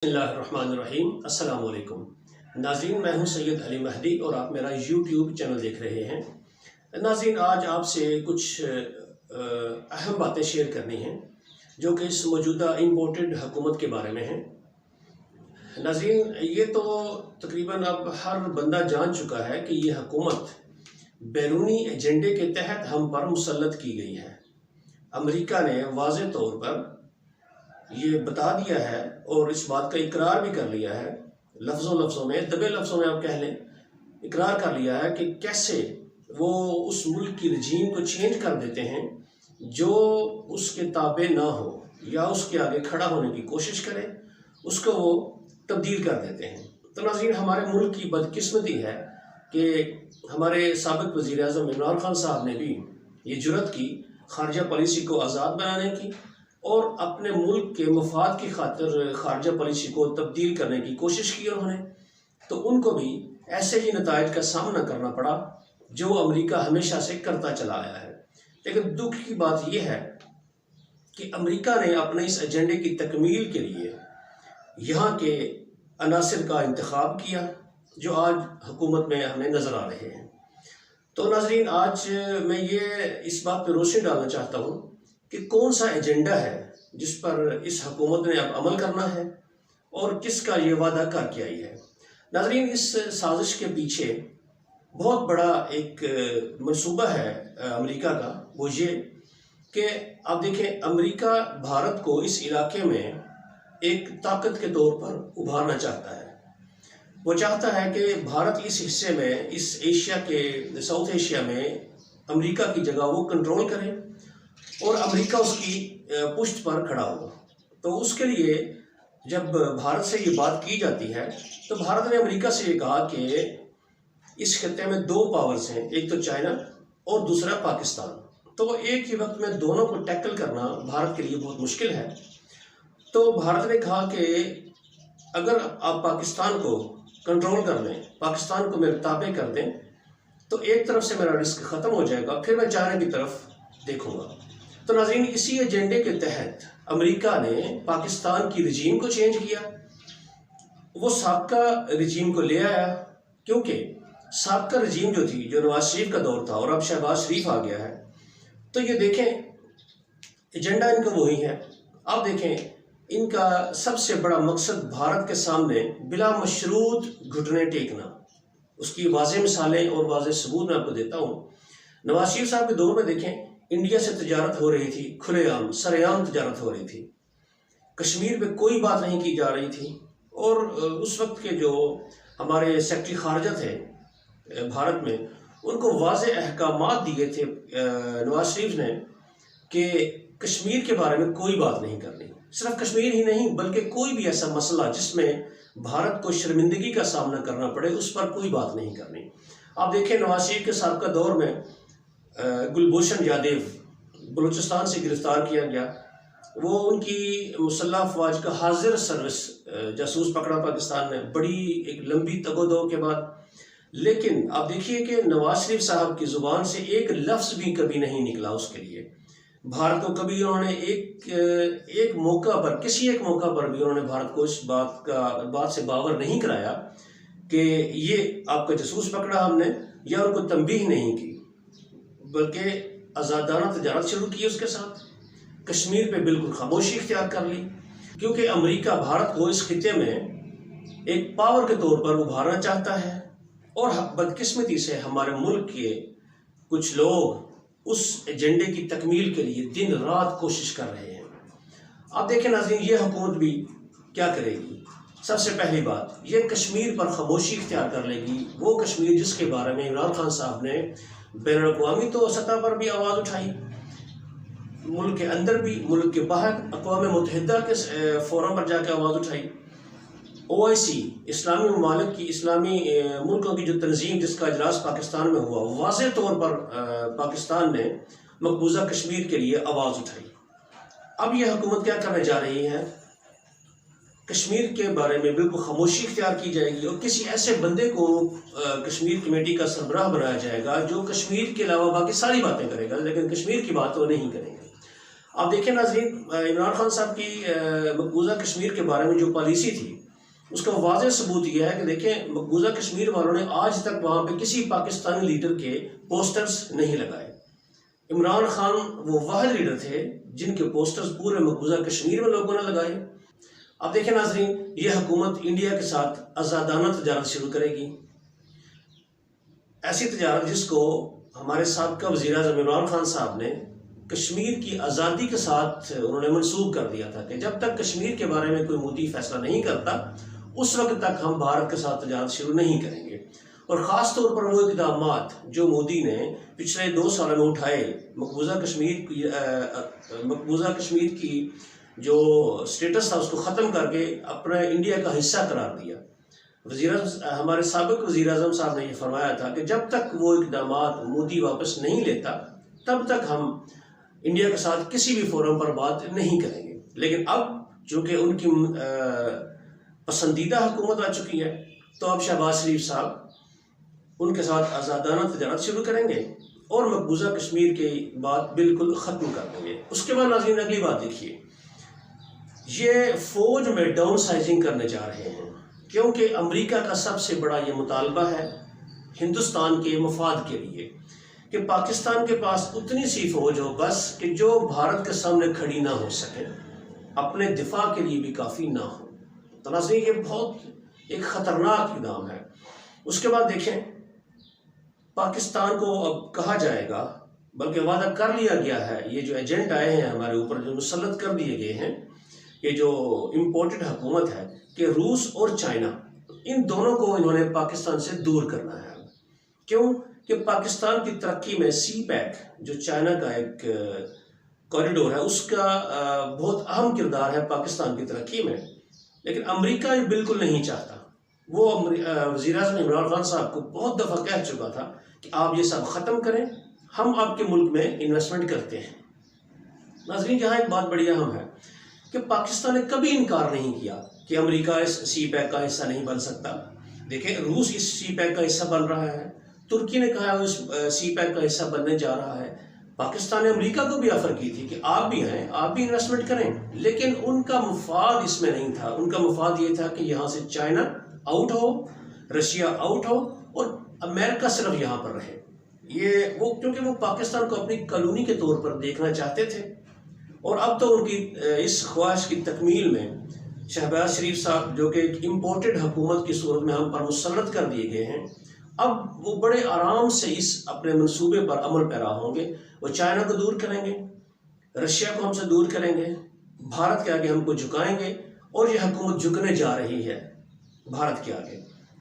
بسم اللہ الرحمن الرحیم۔ السلام علیکم ناظرین، میں ہوں سید علی مہدی اور آپ میرا یوٹیوب چینل دیکھ رہے ہیں۔ ناظرین، آج آپ سے کچھ اہم باتیں شیئر کرنی ہیں جو کہ اس موجودہ امپورٹڈ حکومت کے بارے میں ہیں۔ ناظرین، یہ تو تقریباً اب ہر بندہ جان چکا ہے کہ یہ حکومت بیرونی ایجنڈے کے تحت ہم پر مسلط کی گئی ہے۔ امریکہ نے واضح طور پر یہ بتا دیا ہے اور اس بات کا اقرار بھی کر لیا ہے، لفظوں میں دبے لفظوں میں آپ کہہ لیں، اقرار کر لیا ہے کہ کیسے وہ اس ملک کی رجیم کو چینج کر دیتے ہیں جو اس کے تابع نہ ہو یا اس کے آگے کھڑا ہونے کی کوشش کرے، اس کو وہ تبدیل کر دیتے ہیں۔ تو ناظرین، ہمارے ملک کی بدقسمتی ہے کہ ہمارے سابق وزیر اعظم عمران خان صاحب نے بھی یہ جرأت کی خارجہ پالیسی کو آزاد بنانے کی اور اپنے ملک کے مفاد کی خاطر خارجہ پالیسی کو تبدیل کرنے کی کوشش کی انہوں نے، تو ان کو بھی ایسے ہی نتائج کا سامنا کرنا پڑا جو امریکہ ہمیشہ سے کرتا چلا آیا ہے۔ لیکن دکھ کی بات یہ ہے کہ امریکہ نے اپنے اس ایجنڈے کی تکمیل کے لیے یہاں کے عناصر کا انتخاب کیا جو آج حکومت میں ہمیں نظر آ رہے ہیں۔ تو ناظرین، آج میں یہ اس بات پہ روشنی ڈالنا چاہتا ہوں کہ کون سا ایجنڈا ہے جس پر اس حکومت نے اب عمل کرنا ہے اور کس کا یہ وعدہ کر کے آئی ہے۔ ناظرین، اس سازش کے پیچھے بہت بڑا ایک منصوبہ ہے امریکہ کا، وہ یہ کہ آپ دیکھیں، امریکہ بھارت کو اس علاقے میں ایک طاقت کے طور پر ابھارنا چاہتا ہے۔ وہ چاہتا ہے کہ بھارت اس حصے میں، اس ایشیا کے ساؤتھ ایشیا میں امریکہ کی جگہ وہ کنٹرول کرے اور امریکہ اس کی پشت پر کھڑا ہو۔ تو اس کے لیے جب بھارت سے یہ بات کی جاتی ہے تو بھارت نے امریکہ سے یہ کہا کہ اس خطے میں دو پاورز ہیں، ایک تو چائنا اور دوسرا پاکستان، تو ایک ہی وقت میں دونوں کو ٹیکل کرنا بھارت کے لیے بہت مشکل ہے۔ تو بھارت نے کہا کہ اگر آپ پاکستان کو کنٹرول کر لیں، پاکستان کو میرے تابع کر دیں، تو ایک طرف سے میرا رسک ختم ہو جائے گا، پھر میں چائنا کی طرف دیکھوں گا۔ تو ناظرین، اسی ایجنڈے کے تحت امریکہ نے پاکستان کی رجیم کو چینج کیا، وہ سابقہ رجیم کو لے آیا، کیونکہ سابقہ رجیم جو تھی، جو نواز شریف کا دور تھا اور اب شہباز شریف آ گیا ہے، تو یہ دیکھیں ایجنڈا ان کا وہی ہے۔ آپ دیکھیں، ان کا سب سے بڑا مقصد بھارت کے سامنے بلا مشروط گھٹنے ٹیکنا، اس کی واضح مثالیں اور واضح ثبوت میں آپ کو دیتا ہوں۔ نواز شریف صاحب کے دور میں دیکھیں، انڈیا سے تجارت ہو رہی تھی، کھلے عام سرے عام تجارت ہو رہی تھی، کشمیر پہ کوئی بات نہیں کی جا رہی تھی، اور اس وقت کے جو ہمارے سیکرٹری خارجہ تھے بھارت میں، ان کو واضح احکامات دیے تھے نواز شریف نے کہ کشمیر کے بارے میں کوئی بات نہیں کرنی۔ صرف کشمیر ہی نہیں بلکہ کوئی بھی ایسا مسئلہ جس میں بھارت کو شرمندگی کا سامنا کرنا پڑے، اس پر کوئی بات نہیں کرنی۔ آپ دیکھیں، نواز شریف کے سابقہ دور میں گلبھوشن یادیو بلوچستان سے گرفتار کیا گیا، وہ ان کی مسلح افواج کا حاضر سروس جاسوس پکڑا پاکستان نے، بڑی ایک لمبی تگ و دو کے بعد۔ لیکن آپ دیکھیے کہ نواز شریف صاحب کی زبان سے ایک لفظ بھی کبھی نہیں نکلا اس کے لیے۔ بھارت کو کبھی انہوں نے ایک موقع پر، کسی ایک موقع پر بھی انہوں نے بھارت کو اس بات سے باور نہیں کرایا کہ یہ آپ کا جاسوس پکڑا ہم نے، یا ان کو تنبیہ نہیں کی، بلکہ آزادانہ تجارت شروع کی اس کے ساتھ، کشمیر پہ بالکل خاموشی اختیار کر لی، کیونکہ امریکہ بھارت کو اس خطے میں ایک پاور کے طور پر ابھارنا چاہتا ہے، اور بدقسمتی سے ہمارے ملک کے کچھ لوگ اس ایجنڈے کی تکمیل کے لیے دن رات کوشش کر رہے ہیں۔ آپ دیکھیں ناظرین، یہ حکومت بھی کیا کرے گی؟ سب سے پہلی بات، یہ کشمیر پر خاموشی اختیار کر لے گی، وہ کشمیر جس کے بارے میں عمران خان صاحب نے بین الاقوامی تو سطح پر بھی آواز اٹھائی، ملک کے اندر بھی، ملک کے باہر اقوام متحدہ کے فورم پر جا کے آواز اٹھائی، OIC اسلامی ممالک کی، اسلامی ملکوں کی جو تنظیم جس کا اجلاس پاکستان میں ہوا، واضح طور پر پاکستان نے مقبوضہ کشمیر کے لیے آواز اٹھائی۔ اب یہ حکومت کیا کرنے جا رہی ہے؟ کشمیر کے بارے میں بالکل خاموشی اختیار کی جائے گی، اور کسی ایسے بندے کو کشمیر کمیٹی کا سربراہ بنایا جائے گا جو کشمیر کے علاوہ باقی ساری باتیں کرے گا، لیکن کشمیر کی بات وہ نہیں کرے گا۔ آپ دیکھیں ناظرین، عمران خان صاحب کی مقبوضہ کشمیر کے بارے میں جو پالیسی تھی اس کا واضح ثبوت یہ ہے کہ دیکھیں مقبوضہ کشمیر والوں نے آج تک وہاں پہ کسی پاکستانی لیڈر کے پوسٹرز نہیں لگائے۔ عمران خان وہ واحد لیڈر تھے جن کے پوسٹرز پورے مقبوضہ کشمیر میں لوگوں نے لگائے۔ اب دیکھیں ناظرین، یہ حکومت انڈیا کے ساتھ آزادانہ تجارت شروع کرے گی، ایسی تجارت جس کو ہمارے سابقہ وزیر اعظم عمران خان صاحب نے کشمیر کی آزادی کے ساتھ انہوں نے منسوخ کر دیا تھا کہ جب تک کشمیر کے بارے میں کوئی مودی فیصلہ نہیں کرتا اس وقت تک ہم بھارت کے ساتھ تجارت شروع نہیں کریں گے۔ اور خاص طور پر وہ اقدامات جو مودی نے پچھلے 2 سالوں میں اٹھائے، مقبوضہ کشمیر کی جو سٹیٹس تھا اس کو ختم کر کے اپنا انڈیا کا حصہ قرار دیا۔ ہمارے سابق وزیر اعظم صاحب نے یہ فرمایا تھا کہ جب تک وہ اقدامات مودی واپس نہیں لیتا تب تک ہم انڈیا کے ساتھ کسی بھی فورم پر بات نہیں کریں گے۔ لیکن اب چونکہ ان کی پسندیدہ حکومت آ چکی ہے تو اب شہباز شریف صاحب ان کے ساتھ آزادانہ تجارت شروع کریں گے اور مقبوضہ کشمیر کی بات بالکل ختم کر دیں گے۔ اس کے بعد ناظرین اگلی بات دیکھیے، یہ فوج میں ڈاؤن سائزنگ کرنے جا رہے ہیں کیونکہ امریکہ کا سب سے بڑا یہ مطالبہ ہے ہندوستان کے مفاد کے لیے کہ پاکستان کے پاس اتنی سی فوج ہو بس کہ جو بھارت کے سامنے کھڑی نہ ہو سکے، اپنے دفاع کے لیے بھی کافی نہ ہو۔ تو ناظرین یہ بہت ایک خطرناک اقدام ہے۔ اس کے بعد دیکھیں پاکستان کو اب کہا جائے گا، بلکہ وعدہ کر لیا گیا ہے، یہ جو ایجنٹ آئے ہیں ہمارے اوپر جو مسلط کر دیے گئے ہیں، یہ جو امپورٹڈ حکومت ہے کہ روس اور چائنا ان دونوں کو انہوں نے پاکستان سے دور کرنا ہے۔ کیوں کہ پاکستان کی ترقی میں سی پیک جو چائنا کا ایک کوریڈور ہے اس کا بہت اہم کردار ہے پاکستان کی ترقی میں، لیکن امریکہ یہ بالکل نہیں چاہتا۔ وہ وزیر اعظم عمران خان صاحب کو بہت دفعہ کہہ چکا تھا کہ آپ یہ سب ختم کریں، ہم آپ کے ملک میں انویسٹمنٹ کرتے ہیں۔ ناظرین یہاں ایک بات بڑی اہم ہے کہ پاکستان نے کبھی انکار نہیں کیا کہ امریکہ اس سی پیک کا حصہ نہیں بن سکتا۔ دیکھیں روس اس سی پیک کا حصہ بن رہا ہے، ترکی نے کہا ہے اس سی پیک کا حصہ بننے جا رہا ہے، پاکستان نے امریکہ کو بھی آفر کی تھی کہ آپ بھی ہیں، آپ بھی انویسٹمنٹ کریں، لیکن ان کا مفاد اس میں نہیں تھا۔ ان کا مفاد یہ تھا کہ یہاں سے چائنا آؤٹ ہو، رشیا آؤٹ ہو اور امریکہ صرف یہاں پر رہے۔ کیونکہ وہ پاکستان کو اپنی کالونی کے طور پر دیکھنا چاہتے تھے، اور اب تو ان کی اس خواہش کی تکمیل میں شہباز شریف صاحب جو کہ ایک امپورٹڈ حکومت کی صورت میں ہم پر مسلط کر دیے گئے ہیں، اب وہ بڑے آرام سے اس اپنے منصوبے پر عمل پیرا ہوں گے۔ وہ چائنا کو دور کریں گے، رشیا کو ہم سے دور کریں گے، بھارت کے آگے ہم کو جھکائیں گے، اور یہ حکومت جھکنے جا رہی ہے بھارت کے آگے۔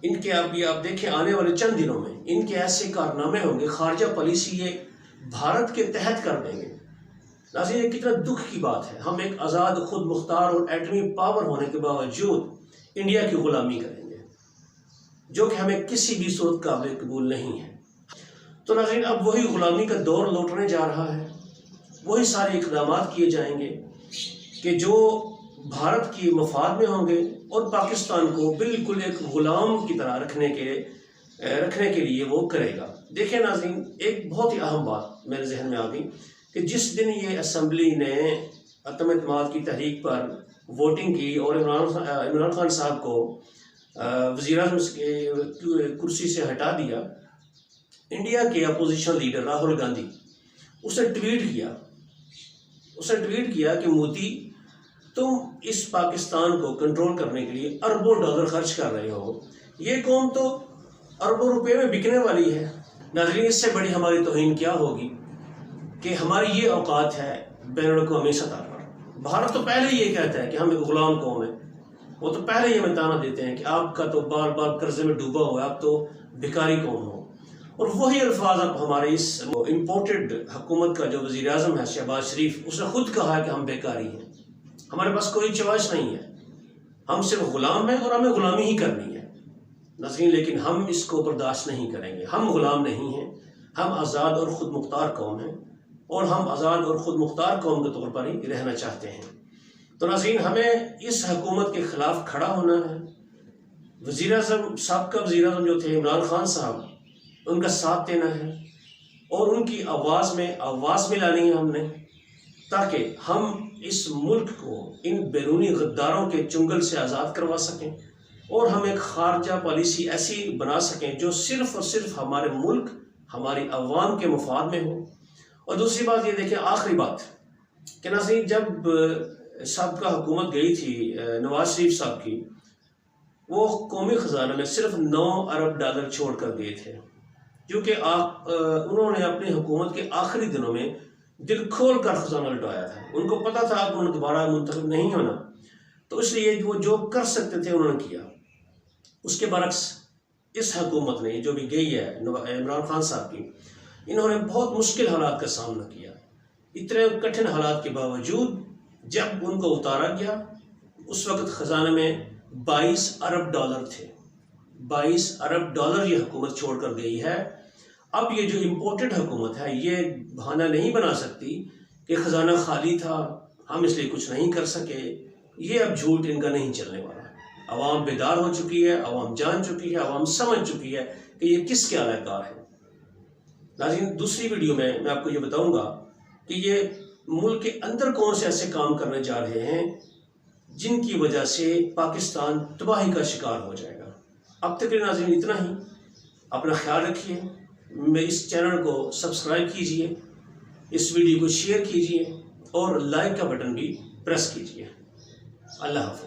ان کے آپ دیکھیں آنے والے چند دنوں میں ان کے ایسے کارنامے ہوں گے، خارجہ پالیسی یہ بھارت کے تحت کر دیں گے۔ ناظرین یہ کتنا دکھ کی بات ہے، ہم ایک آزاد خود مختار اور ایٹمی پاور ہونے کے باوجود انڈیا کی غلامی کریں گے، جو کہ ہمیں کسی بھی صورت قابل قبول نہیں ہے۔ تو ناظرین اب وہی غلامی کا دور لوٹنے جا رہا ہے، وہی سارے اقدامات کیے جائیں گے کہ جو بھارت کی مفاد میں ہوں گے اور پاکستان کو بالکل ایک غلام کی طرح رکھنے کے لیے وہ کرے گا۔ دیکھیں ناظرین ایک بہت ہی اہم بات میرے ذہن میں آ گئی کہ جس دن یہ اسمبلی نے عدم اعتماد کی تحریک پر ووٹنگ کی اور عمران خان صاحب کو وزیر اعظم کی کرسی سے ہٹا دیا، انڈیا کے اپوزیشن لیڈر راہل گاندھی اس نے ٹویٹ کیا کہ مودی تم اس پاکستان کو کنٹرول کرنے کے لیے اربوں ڈالر خرچ کر رہے ہو، یہ قوم تو اربوں روپے میں بکنے والی ہے۔ ناظرین اس سے بڑی ہماری توہین کیا ہوگی کہ ہماری یہ اوقات ہے بین الاقوامی سطح پر۔ بھارت تو پہلے ہی یہ کہتا ہے کہ ہم ایک غلام قوم ہے، وہ تو پہلے ہی ہمیں تانا دیتے ہیں کہ آپ کا تو بار بار قرضے میں ڈوبا ہوا ہے، آپ تو بھکاری قوم ہو۔ اور وہی الفاظ اب ہمارے اس امپورٹڈ حکومت کا جو وزیر اعظم ہے شہباز شریف، اس نے خود کہا ہے کہ ہم بیکاری ہیں، ہمارے پاس کوئی چوائس نہیں ہے، ہم صرف غلام ہیں اور ہمیں غلامی ہی کرنی ہے۔ ناظرین لیکن ہم اس کو برداشت نہیں کریں گے، ہم غلام نہیں ہیں، ہم آزاد اور خود مختار قوم ہیں، اور ہم آزاد اور خود مختار قوم کے طور پر ہی رہنا چاہتے ہیں۔ تو ناظرین ہمیں اس حکومت کے خلاف کھڑا ہونا ہے۔ سابقہ وزیر اعظم جو تھے عمران خان صاحب، ان کا ساتھ دینا ہے اور ان کی آواز میں آواز ملانی ہے ہم نے، تاکہ ہم اس ملک کو ان بیرونی غداروں کے چنگل سے آزاد کروا سکیں اور ہم ایک خارجہ پالیسی ایسی بنا سکیں جو صرف اور صرف ہمارے ملک، ہماری عوام کے مفاد میں ہو۔ اور دوسری بات یہ دیکھیں، آخری بات کہ ناظرین، جب سابقہ حکومت گئی تھی نواز شریف صاحب کی، وہ قومی خزانہ میں صرف 9 ارب ڈالر چھوڑ کر گئے تھے، کیونکہ انہوں نے اپنی حکومت کے آخری دنوں میں دل کھول کر خزانہ لٹایا تھا۔ ان کو پتہ تھا کہ انہوں نے دوبارہ منتخب نہیں ہونا، تو اس لیے وہ جو کر سکتے تھے انہوں نے کیا۔ اس کے برعکس اس حکومت نے جو بھی گئی ہے عمران خان صاحب کی، انہوں نے بہت مشکل حالات کا سامنا کیا۔ اتنے کٹھن حالات کے باوجود جب ان کو اتارا گیا، اس وقت خزانہ میں 22 ارب ڈالر تھے۔ 22 ارب ڈالر یہ حکومت چھوڑ کر گئی ہے۔ اب یہ جو امپورٹڈ حکومت ہے، یہ بہانہ نہیں بنا سکتی کہ خزانہ خالی تھا، ہم اس لیے کچھ نہیں کر سکے۔ یہ اب جھوٹ ان کا نہیں چلنے والا ہے۔ عوام بیدار ہو چکی ہے، عوام جان چکی ہے، عوام سمجھ چکی ہے کہ یہ کس کے اعلی کار ہے۔ ناظرین، دوسری ویڈیو میں آپ کو یہ بتاؤں گا کہ یہ ملک کے اندر کون سے ایسے کام کرنے جا رہے ہیں جن کی وجہ سے پاکستان تباہی کا شکار ہو جائے گا۔ اب تک کے ناظرین اتنا ہی۔ اپنا خیال رکھیے، اس چینل کو سبسکرائب کیجئے، اس ویڈیو کو شیئر کیجئے اور لائک کا بٹن بھی پریس کیجئے۔ اللہ حافظ۔